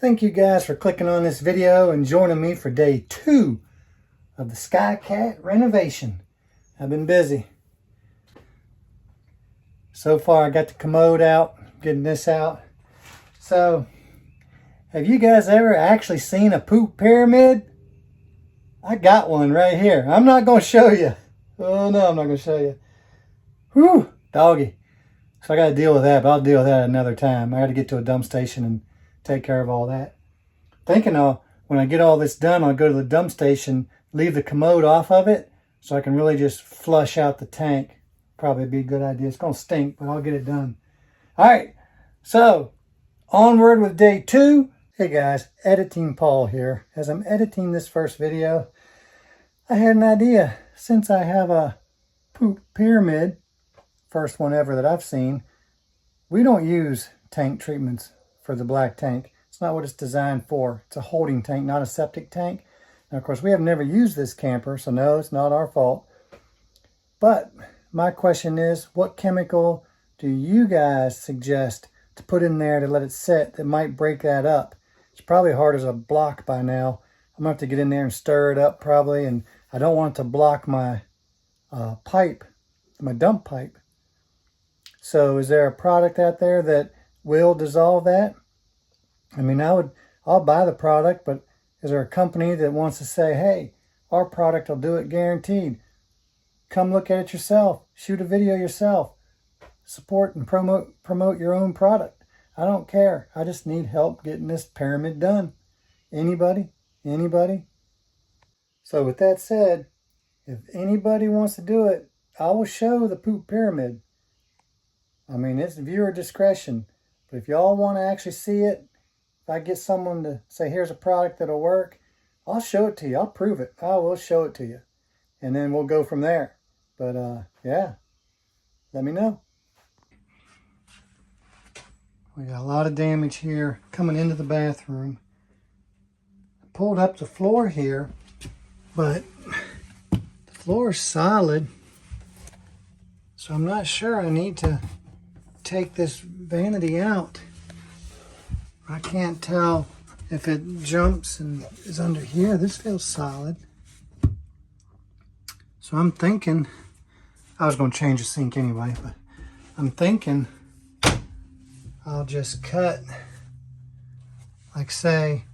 Thank you guys for clicking on this video and joining me for day 2 of the Skycat renovation. I've been busy. So far I got the commode out, getting this out. So, have you guys ever actually seen a poop pyramid? I got one right here. I'm not going to show you. Oh no, I'm not going to show you. Whew, doggy. So I got to deal with that, but I'll deal with that another time. I got to get to a dump station and take care of all that. Thinking when I get all this done, I'll go to the dump station, leave the commode off of it, so I can really just flush out the tank. Probably be a good idea. It's going to stink, but I'll get it done. All right, so onward with day 2. Hey guys, Editing Paul here. As I'm editing this first video, I had an idea. Since I have a poop pyramid, first one ever that I've seen, we don't use tank treatments for the black tank. It's not what it's designed for. It's a holding tank, not a septic tank. Now, of course, we have never used this camper, so no, it's not our fault. But my question is, what chemical do you guys suggest to put in there to let it sit that might break that up? It's probably hard as a block by now. I'm going to have to get in there and stir it up probably, and I don't want it to block my pipe, my dump pipe. So is there a product out there that will dissolve that? I mean, I'll buy the product, but is there a company that wants to say, hey, our product will do it guaranteed? Come look at it yourself. Shoot a video yourself. Support and promote your own product. I don't care. I just need help getting this pyramid done. Anybody? Anybody? So with that said, if anybody wants to do it, I will show the poop pyramid. I mean, it's viewer discretion. But if y'all want to actually see it, if I get someone to say, here's a product that'll work, I'll show it to you. I'll prove it. I will show it to you. And then we'll go from there. But, yeah, let me know. We got a lot of damage here coming into the bathroom. I pulled up the floor here, but the floor is solid. So I'm not sure I need to take this vanity out. I can't tell if it jumps and is under here. This feels solid. So I'm thinking, I was going to change the sink anyway, but I'm thinking I'll just cut, like say,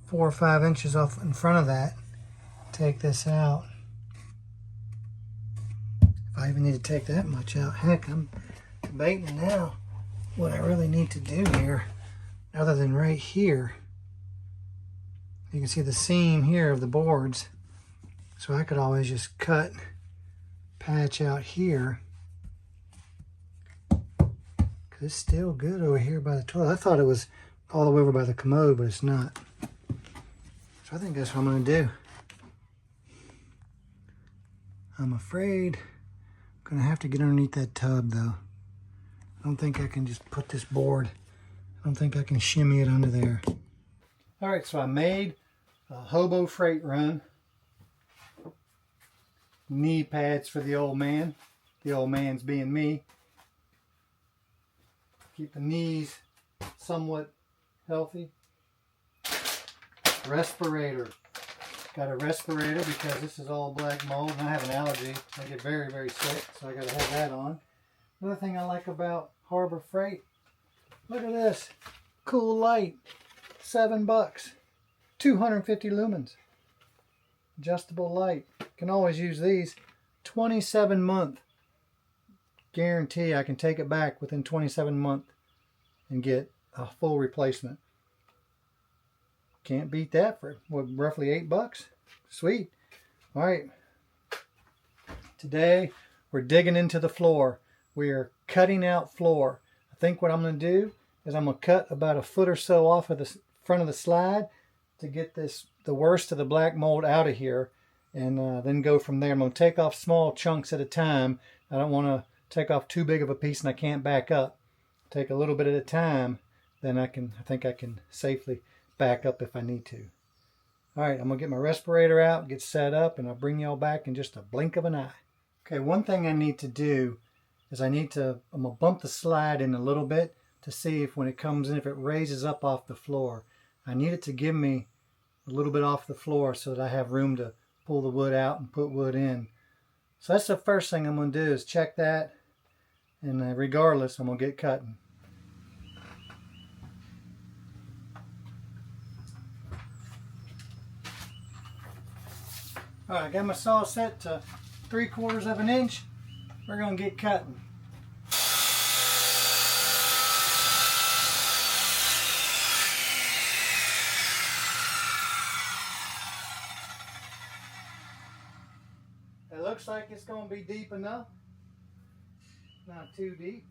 4 or 5 inches off in front of that. Take this out. If I even need to take that much out. Heck, I'm debating now what I really need to do here, other than right here. You can see the seam here of the boards. So I could always just cut, patch out here. Cause it's still good over here by the toilet. I thought it was all the way over by the commode, but it's not. So I think that's what I'm gonna do. I'm afraid I'm gonna have to get underneath that tub though. I don't think I can just put this board. I don't think I can shimmy it under there. All right, so I made a hobo freight run. Knee pads for the old man. The old man's being me. Keep the knees somewhat healthy. Respirator. Got a respirator because this is all black mold and I have an allergy. I get very, very sick, so I got to have that on. Another thing I like about Harbor Freight, look at this. Cool light. $7. 250 lumens. Adjustable light. Can always use these. 27-month guarantee. I can take it back within 27 months and get a full replacement. Can't beat that for what, roughly $8. Sweet. All right. Today we're digging into the floor. We are cutting out floor. I think what I'm going to do is I'm going to cut about 1 foot or so off of the front of the slide to get the worst of the black mold out of here, and then go from there. I'm going to take off small chunks at a time. I don't want to take off too big of a piece and I can't back up. Take a little bit at a time, then I think I can safely back up if I need to. All right, I'm going to get my respirator out, get set up, and I'll bring y'all back in just a blink of an eye. Okay, one thing I need to do is I'm going to bump the slide in a little bit to see if when it comes in, if it raises up off the floor. I need it to give me a little bit off the floor so that I have room to pull the wood out and put wood in. So that's the first thing I'm going to do, is check that, and regardless, I'm going to get cutting. Alright, I got my saw set to 3/4 of an inch. We're going to get cutting. It looks like it's going to be deep enough. Not too deep.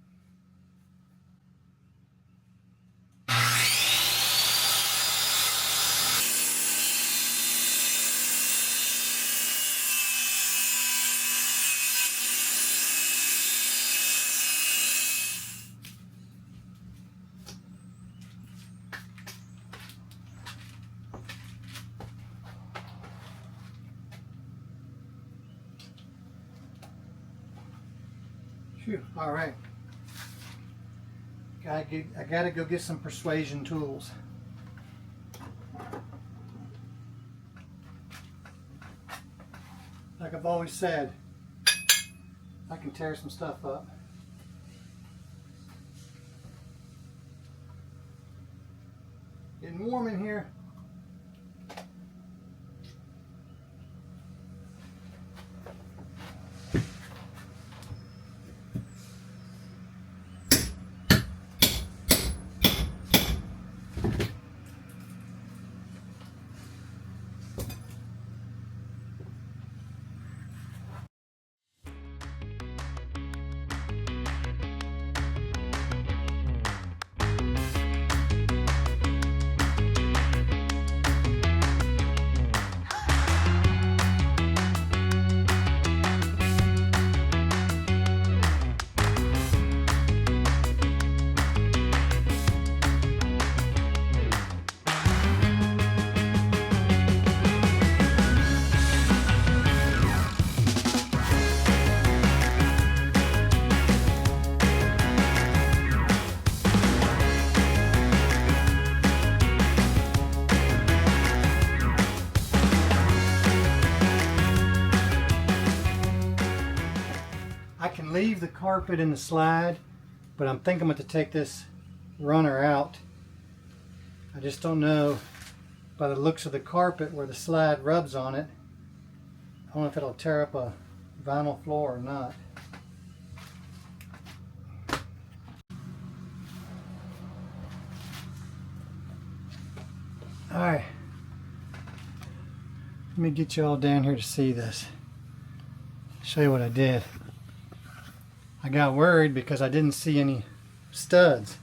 All right. I gotta go get some persuasion tools. Like I've always said, I can tear some stuff up. Getting warm in here. Leave the carpet in the slide, but I'm thinking I'm going to take this runner out. I just don't know by the looks of the carpet where the slide rubs on it. I don't know if it'll tear up a vinyl floor or not. Alright, let me get you all down here to see this. Show you what I did. I got worried because I didn't see any studs.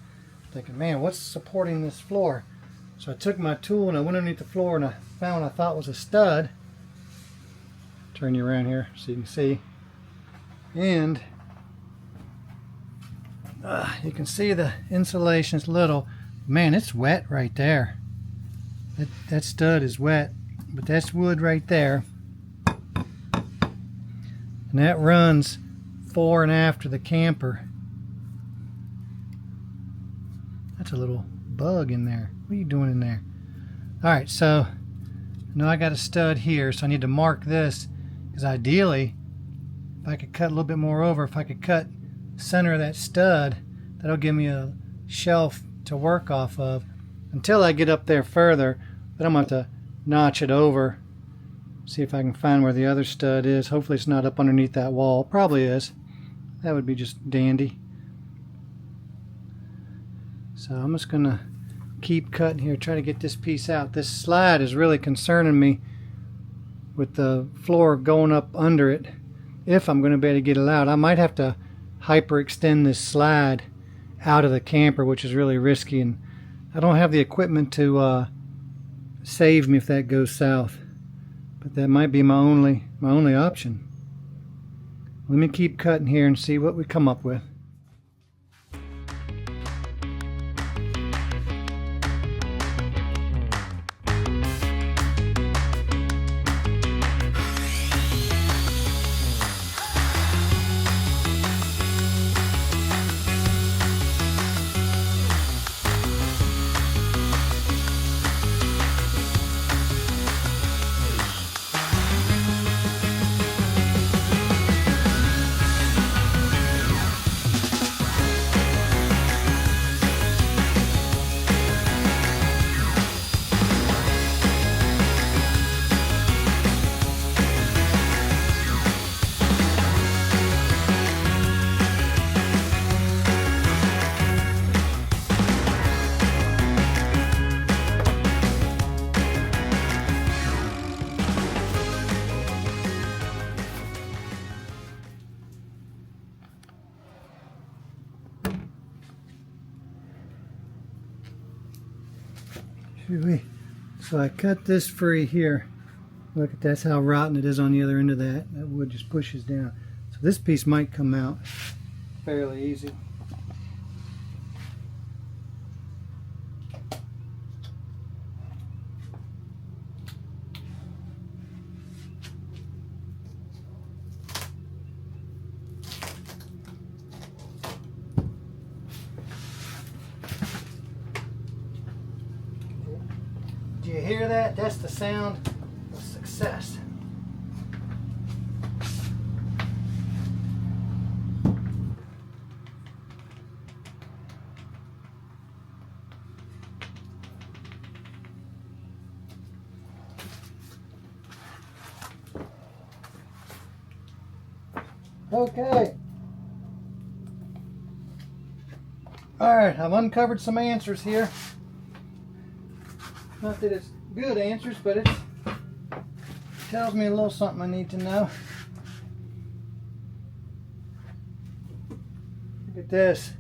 Thinking, man, what's supporting this floor? So I took my tool and I went underneath the floor and I found what I thought was a stud. Turn you around here so you can see. And you can see the insulation's little. Man, it's wet right there. That stud is wet, but that's wood right there. And that runs fore and after the camper. That's a little bug in there. What are you doing in there? Alright, so now I got a stud here, so I need to mark this, because ideally, if I could cut a little bit more over, if I could cut center of that stud, that'll give me a shelf to work off of until I get up there further. Then I'm going to have to notch it over, see if I can find where the other stud is. Hopefully it's not up underneath that wall. Probably is. That would be just dandy. So I'm just going to keep cutting here, try to get this piece out. This slide is really concerning me with the floor going up under it. If I'm going to be able to get it out, I might have to hyperextend this slide out of the camper, which is really risky, and I don't have the equipment to save me if that goes south. But that might be my only option. Let me keep cutting here and see what we come up with. So I cut this free here. Look at that's how rotten it is on the other end of that. That wood just pushes down. So this piece might come out fairly easy. Do you hear that? That's the sound of success. Okay. All right, I've uncovered some answers here. Not that it's good answers, but it tells me a little something I need to know. Look at this.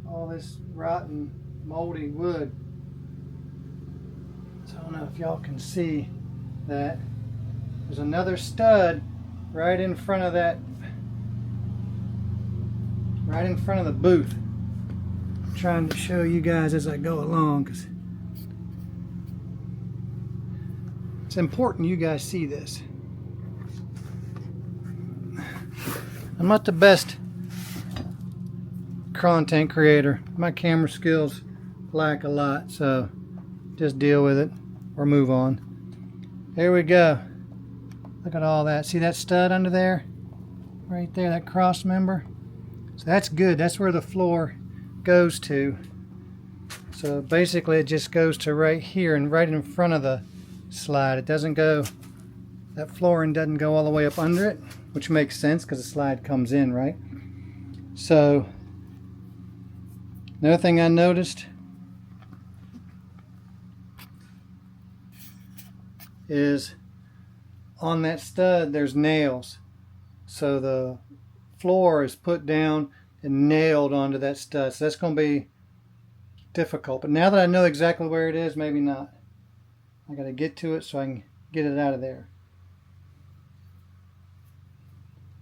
All this rotten, moldy wood. So I don't know if y'all can see that. There's another stud right in front of that, right in front of the booth. I'm trying to show you guys as I go along, because it's important you guys see this. I'm not the best content creator. My camera skills lack a lot, so just deal with it or move on. There we go. Look at all that. See that stud under there? Right there, that cross member? So that's good. That's where the floor goes to. So basically it just goes to right here and right in front of the slide. It doesn't go, that flooring doesn't go all the way up under it, which makes sense because the slide comes in, right? So another thing I noticed is on that stud there's nails. So the floor is put down and nailed onto that stud. So that's going to be difficult. But now that I know exactly where it is, maybe not. I got to get to it so I can get it out of there.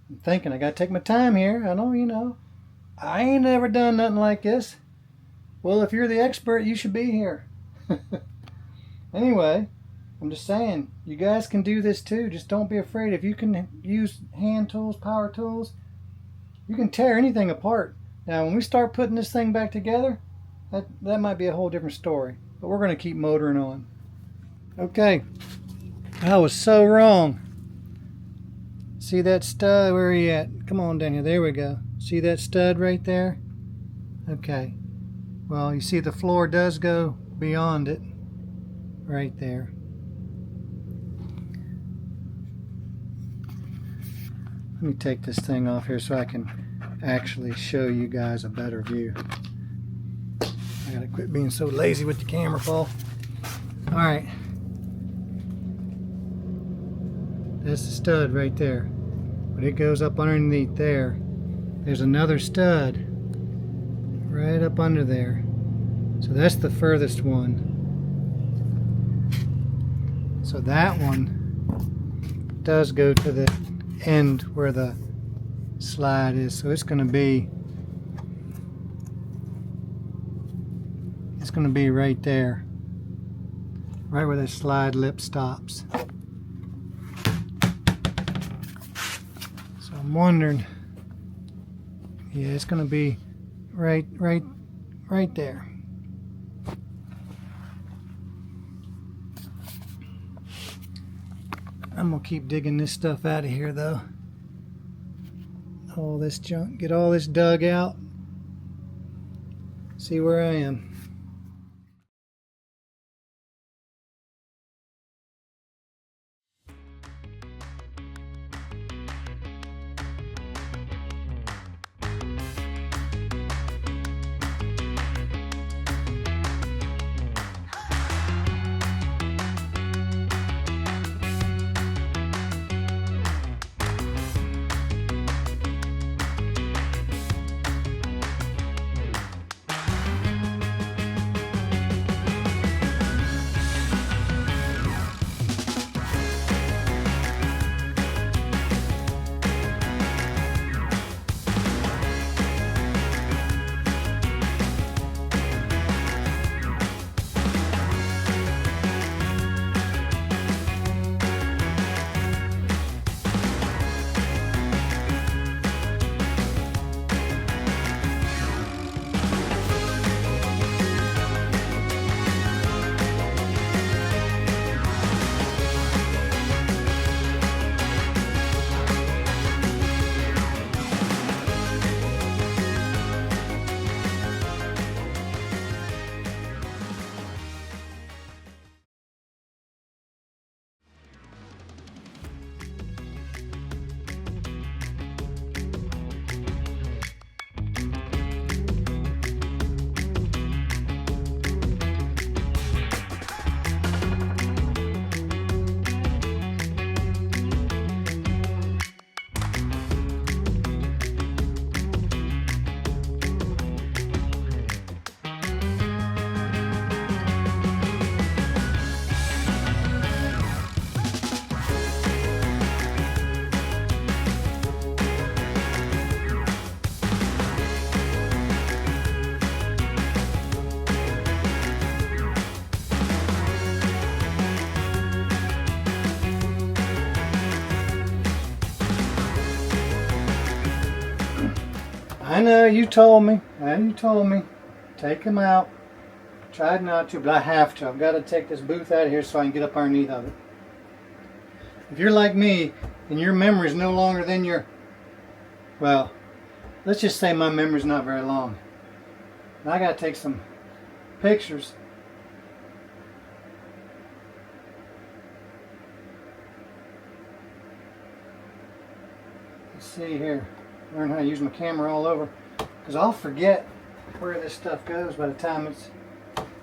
I'm thinking I got to take my time here. I know, you know, I ain't never done nothing like this. Well, if you're the expert, you should be here. Anyway, I'm just saying, you guys can do this too. Just don't be afraid. If you can use hand tools, power tools, you can tear anything apart. Now, when we start putting this thing back together, that might be a whole different story. But we're going to keep motoring on. Okay, I was so wrong. See that stud? Where are you at? Come on down here. There we go. See that stud right there? Okay. Well, you see the floor does go beyond it. Right there. Let me take this thing off here so I can actually show you guys a better view. I gotta quit being so lazy with the camera, Paul. Alright. That's the stud right there. But it goes up underneath there. There's another stud right up under there. So that's the furthest one. So that one does go to the end where the slide is. So it's going to be right there, right where the slide lip stops. So I'm wondering, yeah, it's going to be right there. I'm gonna keep digging this stuff out of here though. All this junk, get all this dug out. See where I am. I know you told me. You told me. Take them out. Tried not to, but I have to. I've got to take this booth out of here so I can get up underneath of it. If you're like me and your memory is no longer than your, well, let's just say my memory's not very long. And I got to take some pictures. Let's see here. Learn how to use my camera all over, because I'll forget where this stuff goes by the time it's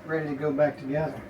ready to go back together.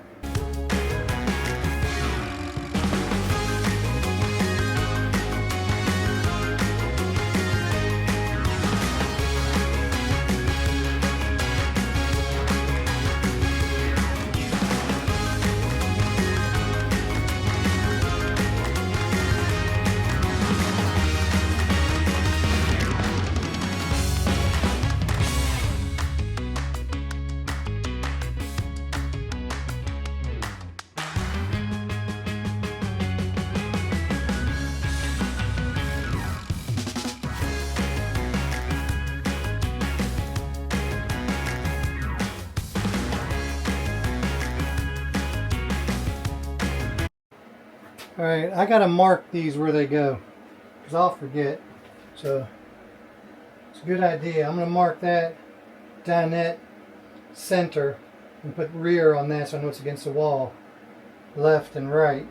Alright, I gotta mark these where they go, because I'll forget. So it's a good idea. I'm gonna mark that dinette center and put rear on that so I know it's against the wall, left and right.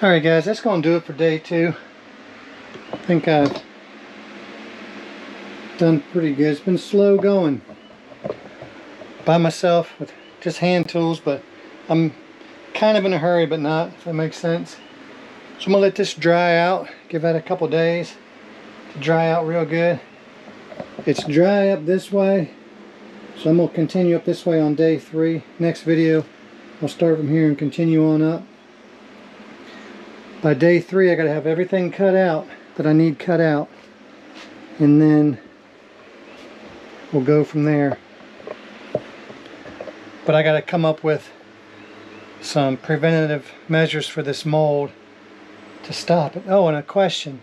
Alright guys, that's going to do it for day 2. I think I've done pretty good. It's been slow going by myself with just hand tools, but I'm kind of in a hurry, but not, if that makes sense. So I'm going to let this dry out, give that a couple days to dry out real good. It's dry up this way, so I'm going to continue up this way on day 3. Next video, I'll start from here and continue on up. By day 3, I got to have everything cut out that I need cut out, and then we'll go from there. But I got to come up with some preventative measures for this mold to stop it. Oh, and a question: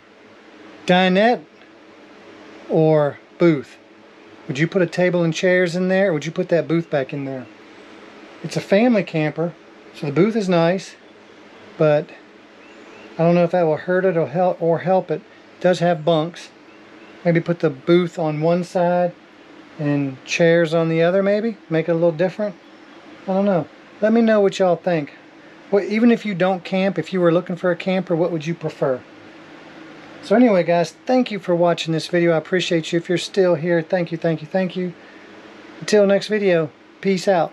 dinette or booth? Would you put a table and chairs in there, or would you put that booth back in there? It's a family camper, so the booth is nice, but I don't know if that will hurt it or help it. It does have bunks. Maybe put the booth on one side and chairs on the other, maybe? Make it a little different? I don't know. Let me know what y'all think. Well, even if you don't camp, if you were looking for a camper, what would you prefer? So anyway guys, thank you for watching this video. I appreciate you. If you're still here, thank you, thank you, thank you. Until next video, peace out.